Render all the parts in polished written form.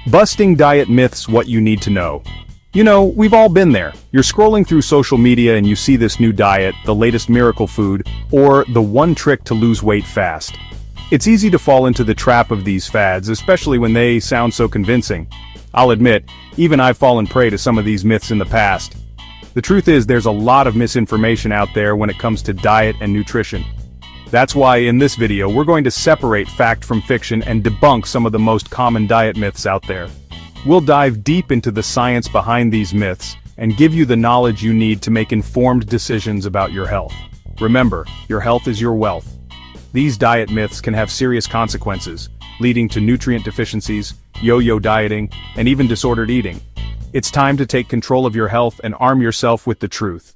Busting diet myths, what you need to know. You know, we've all been there. You're scrolling through social media and you see this new diet, the latest miracle food, or the one trick to lose weight fast. It's easy to fall into the trap of these fads, especially when they sound so convincing. I'll admit, even I've fallen prey to some of these myths in the past. The truth is, there's a lot of misinformation out there when it comes to diet and nutrition. That's why in this video we're going to separate fact from fiction and debunk some of the most common diet myths out there. We'll dive deep into the science behind these myths and give you the knowledge you need to make informed decisions about your health. Remember, your health is your wealth. These diet myths can have serious consequences, leading to nutrient deficiencies, yo-yo dieting, and even disordered eating. It's time to take control of your health and arm yourself with the truth.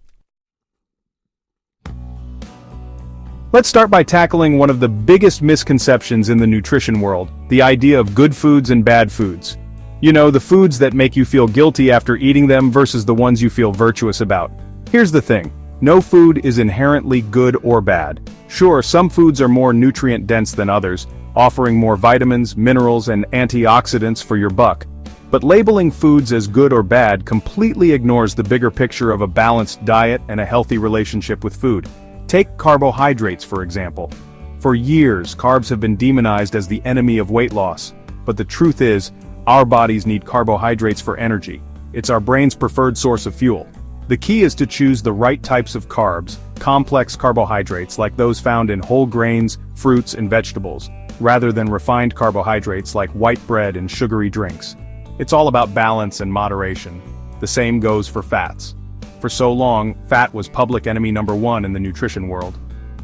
Let's start by tackling one of the biggest misconceptions in the nutrition world, the idea of good foods and bad foods. You know, the foods that make you feel guilty after eating them versus the ones you feel virtuous about. Here's the thing, no food is inherently good or bad. Sure, some foods are more nutrient-dense than others, offering more vitamins, minerals, and antioxidants for your buck. But labeling foods as good or bad completely ignores the bigger picture of a balanced diet and a healthy relationship with food. Take carbohydrates, for example. For years, carbs have been demonized as the enemy of weight loss. But the truth is, our bodies need carbohydrates for energy. It's our brain's preferred source of fuel. The key is to choose the right types of carbs, complex carbohydrates like those found in whole grains, fruits, and vegetables, rather than refined carbohydrates like white bread and sugary drinks. It's all about balance and moderation. The same goes for fats. For so long, fat was public enemy number one in the nutrition world.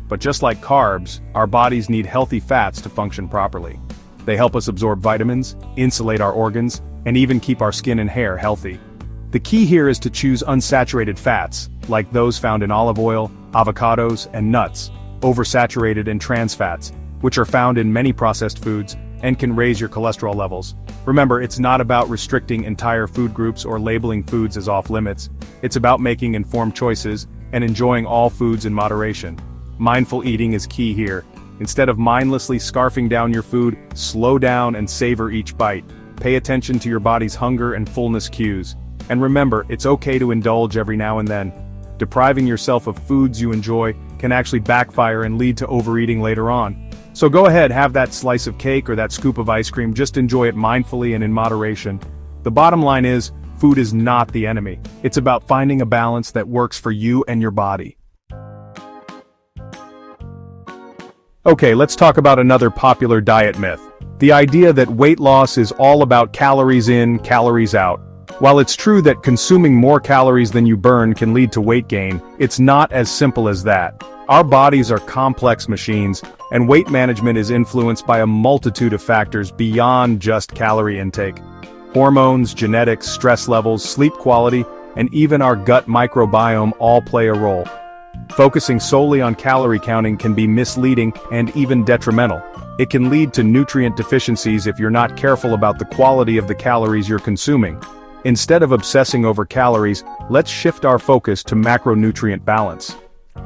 But just like carbs, our bodies need healthy fats to function properly. They help us absorb vitamins, insulate our organs, and even keep our skin and hair healthy. The key here is to choose unsaturated fats, like those found in olive oil, avocados, and nuts, oversaturated and trans fats, which are found in many processed foods and can raise your cholesterol levels. Remember, it's not about restricting entire food groups or labeling foods as off-limits. It's about making informed choices and enjoying all foods in moderation. Mindful eating is key here. Instead of mindlessly scarfing down your food, slow down and savor each bite. Pay attention to your body's hunger and fullness cues. And remember, it's okay to indulge every now and then. Depriving yourself of foods you enjoy can actually backfire and lead to overeating later on. So go ahead, have that slice of cake or that scoop of ice cream, just enjoy it mindfully and in moderation. The bottom line is, food is not the enemy. It's about finding a balance that works for you and your body. Okay, let's talk about another popular diet myth. The idea that weight loss is all about calories in, calories out. While it's true that consuming more calories than you burn can lead to weight gain, it's not as simple as that. Our bodies are complex machines, and weight management is influenced by a multitude of factors beyond just calorie intake. Hormones, genetics, stress levels, sleep quality, and even our gut microbiome all play a role. Focusing solely on calorie counting can be misleading and even detrimental. It can lead to nutrient deficiencies if you're not careful about the quality of the calories you're consuming. Instead of obsessing over calories, let's shift our focus to macronutrient balance.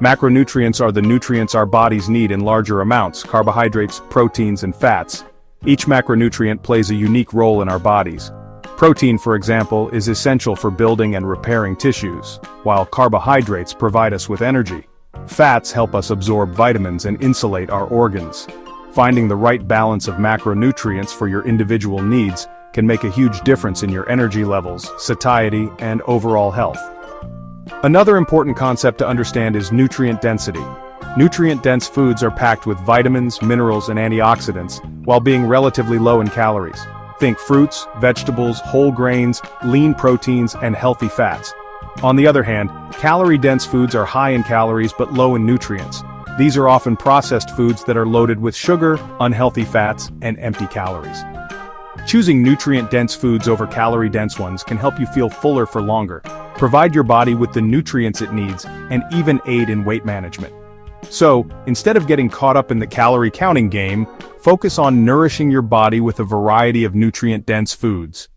Macronutrients are the nutrients our bodies need in larger amounts: carbohydrates, proteins, and fats. Each macronutrient plays a unique role in our bodies. Protein, for example, is essential for building and repairing tissues, while carbohydrates provide us with energy. Fats help us absorb vitamins and insulate our organs. Finding the right balance of macronutrients for your individual needs can make a huge difference in your energy levels, satiety, and overall health. Another important concept to understand is nutrient density. Nutrient-dense foods are packed with vitamins, minerals, and antioxidants, while being relatively low in calories. Think fruits, vegetables, whole grains, lean proteins, and healthy fats. On the other hand, calorie-dense foods are high in calories but low in nutrients. These are often processed foods that are loaded with sugar, unhealthy fats, and empty calories. Choosing nutrient-dense foods over calorie-dense ones can help you feel fuller for longer, provide your body with the nutrients it needs, and even aid in weight management. So, instead of getting caught up in the calorie counting game, focus on nourishing your body with a variety of nutrient-dense foods.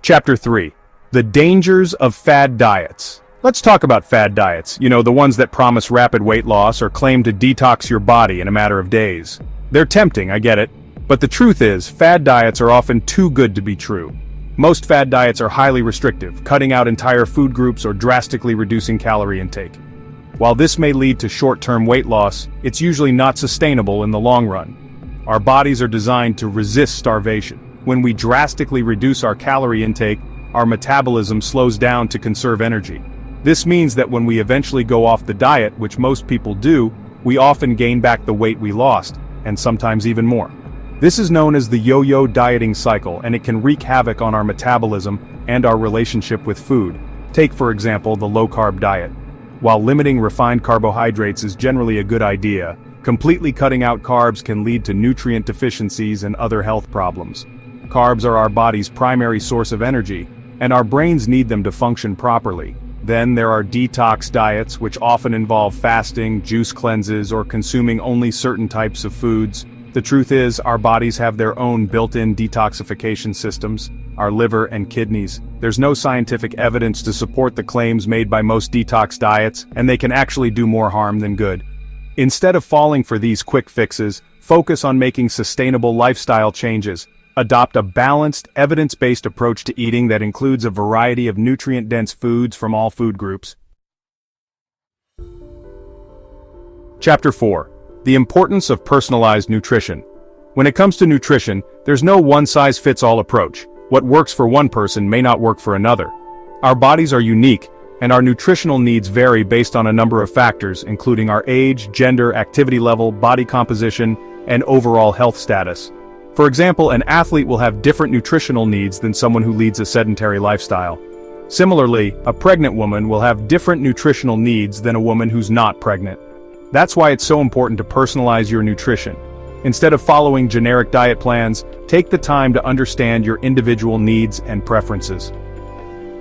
Chapter 3. The Dangers of Fad Diets. Let's talk about fad diets, you know, the ones that promise rapid weight loss or claim to detox your body in a matter of days. They're tempting, I get it. But the truth is, fad diets are often too good to be true. Most fad diets are highly restrictive, cutting out entire food groups or drastically reducing calorie intake. While this may lead to short-term weight loss, it's usually not sustainable in the long run. Our bodies are designed to resist starvation. When we drastically reduce our calorie intake, our metabolism slows down to conserve energy. This means that when we eventually go off the diet, which most people do, we often gain back the weight we lost, and sometimes even more. This is known as the yo-yo dieting cycle, and it can wreak havoc on our metabolism and our relationship with food. Take, for example, the low-carb diet. While limiting refined carbohydrates is generally a good idea, completely cutting out carbs can lead to nutrient deficiencies and other health problems. Carbs are our body's primary source of energy, and our brains need them to function properly. Then there are detox diets, which often involve fasting, juice cleanses, or consuming only certain types of foods. The truth is, our bodies have their own built-in detoxification systems, our liver and kidneys. There's no scientific evidence to support the claims made by most detox diets, and they can actually do more harm than good. Instead of falling for these quick fixes, focus on making sustainable lifestyle changes. Adopt a balanced, evidence-based approach to eating that includes a variety of nutrient-dense foods from all food groups. Chapter 4. The importance of personalized nutrition. When it comes to nutrition, there's no one-size-fits-all approach. What works for one person may not work for another. Our bodies are unique, and our nutritional needs vary based on a number of factors, including our age, gender, activity level, body composition, and overall health status. For example, an athlete will have different nutritional needs than someone who leads a sedentary lifestyle. Similarly, a pregnant woman will have different nutritional needs than a woman who's not pregnant. That's why it's so important to personalize your nutrition. Instead of following generic diet plans, take the time to understand your individual needs and preferences.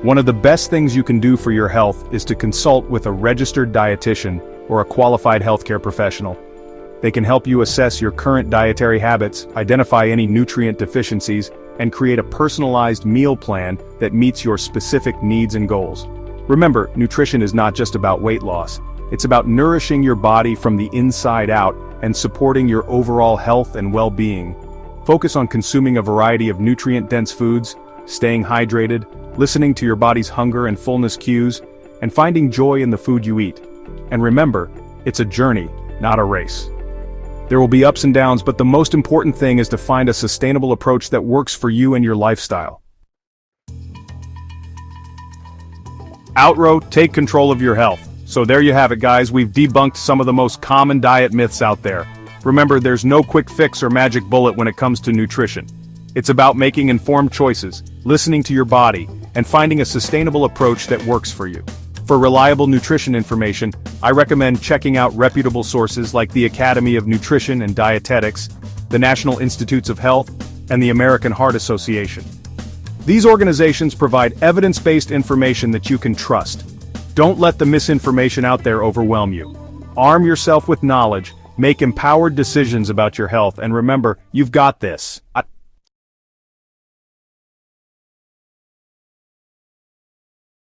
One of the best things you can do for your health is to consult with a registered dietitian or a qualified healthcare professional. They can help you assess your current dietary habits, identify any nutrient deficiencies, and create a personalized meal plan that meets your specific needs and goals. Remember, nutrition is not just about weight loss. It's about nourishing your body from the inside out and supporting your overall health and well-being. Focus on consuming a variety of nutrient-dense foods, staying hydrated, listening to your body's hunger and fullness cues, and finding joy in the food you eat. And remember, it's a journey, not a race. There will be ups and downs, but the most important thing is to find a sustainable approach that works for you and your lifestyle. Outrow, take control of your health. So there you have it, guys. We've debunked some of the most common diet myths out there. Remember, there's no quick fix or magic bullet when it comes to nutrition. It's about making informed choices, listening to your body, and finding a sustainable approach that works for you. For reliable nutrition information, I recommend checking out reputable sources like the Academy of Nutrition and Dietetics, the National Institutes of Health, and the American Heart Association. These organizations provide evidence-based information that you can trust. Don't let the misinformation out there overwhelm you. Arm yourself with knowledge, make empowered decisions about your health, and remember, you've got this.